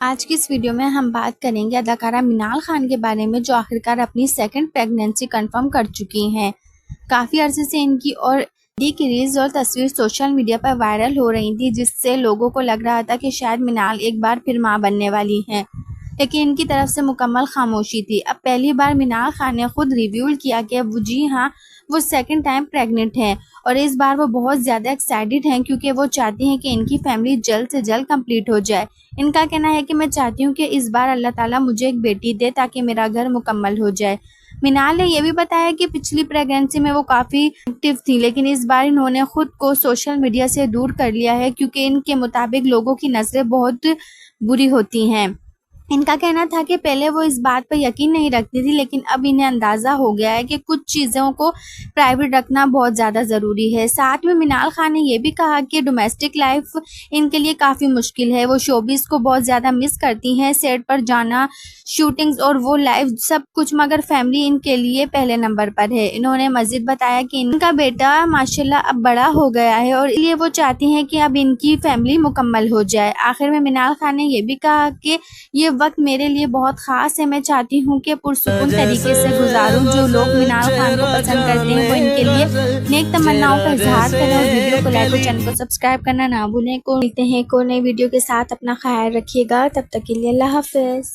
آج کی اس ویڈیو میں ہم بات کریں گے اداکارہ منال خان کے بارے میں، جو آخرکار اپنی سیکنڈ پریگننسی کنفرم کر چکی ہیں۔ کافی عرصے سے ان کی اور دی کی ریلز اور تصویر سوشل میڈیا پر وائرل ہو رہی تھی، جس سے لوگوں کو لگ رہا تھا کہ شاید منال ایک بار پھر ماں بننے والی ہیں، لیکن ان کی طرف سے مکمل خاموشی تھی۔ اب پہلی بار منال خان نے خود ریویل کیا کہ جی ہاں، وہ سیکنڈ ٹائم پریگننٹ ہیں، اور اس بار وہ بہت زیادہ ایکسائٹڈ ہیں کیونکہ وہ چاہتی ہیں کہ ان کی فیملی جلد سے جلد کمپلیٹ ہو جائے۔ ان کا کہنا ہے کہ میں چاہتی ہوں کہ اس بار اللہ تعالیٰ مجھے ایک بیٹی دے تاکہ میرا گھر مکمل ہو جائے۔ منال نے یہ بھی بتایا کہ پچھلی پریگننسی میں وہ کافی ایکٹیو تھی، لیکن اس بار انہوں نے خود کو سوشل میڈیا سے دور کر لیا ہے کیونکہ ان کے مطابق لوگوں کی نظریں بہت بری ہوتی ہیں۔ ان کا کہنا تھا کہ پہلے وہ اس بات پر یقین نہیں رکھتی تھی، لیکن اب انہیں اندازہ ہو گیا ہے کہ کچھ چیزوں کو پرائیویٹ رکھنا بہت زیادہ ضروری ہے۔ ساتھ میں منال خان نے یہ بھی کہا کہ ڈومیسٹک لائف ان کے لیے کافی مشکل ہے، وہ شوبز کو بہت زیادہ مس کرتی ہیں، سیٹ پر جانا، شوٹنگز اور وہ لائف سب کچھ، مگر فیملی ان کے لیے پہلے نمبر پر ہے۔ انہوں نے مزید بتایا کہ ان کا بیٹا ماشاءاللہ اب بڑا ہو گیا ہے اور اس لیے وہ چاہتی ہیں کہ اب ان کی فیملی مکمل ہو جائے۔ آخر میں منال خان نے یہ بھی کہا کہ یہ وقت میرے لیے بہت خاص ہے، میں چاہتی ہوں کہ پرسکون طریقے سے گزاروں۔ جو لوگ منال خان کو پسند کرتے ہیں وہ ان کے لیے نیک تمناؤں کا اظہار کریں اور ویڈیو کو لائک اور چینل کو سبسکرائب کرنا نہ بھولیں۔ ملتے ہیں ایک اور نئی ویڈیو کے ساتھ، اپنا خیال رکھیے گا، تب تک کے لیے اللہ حافظ۔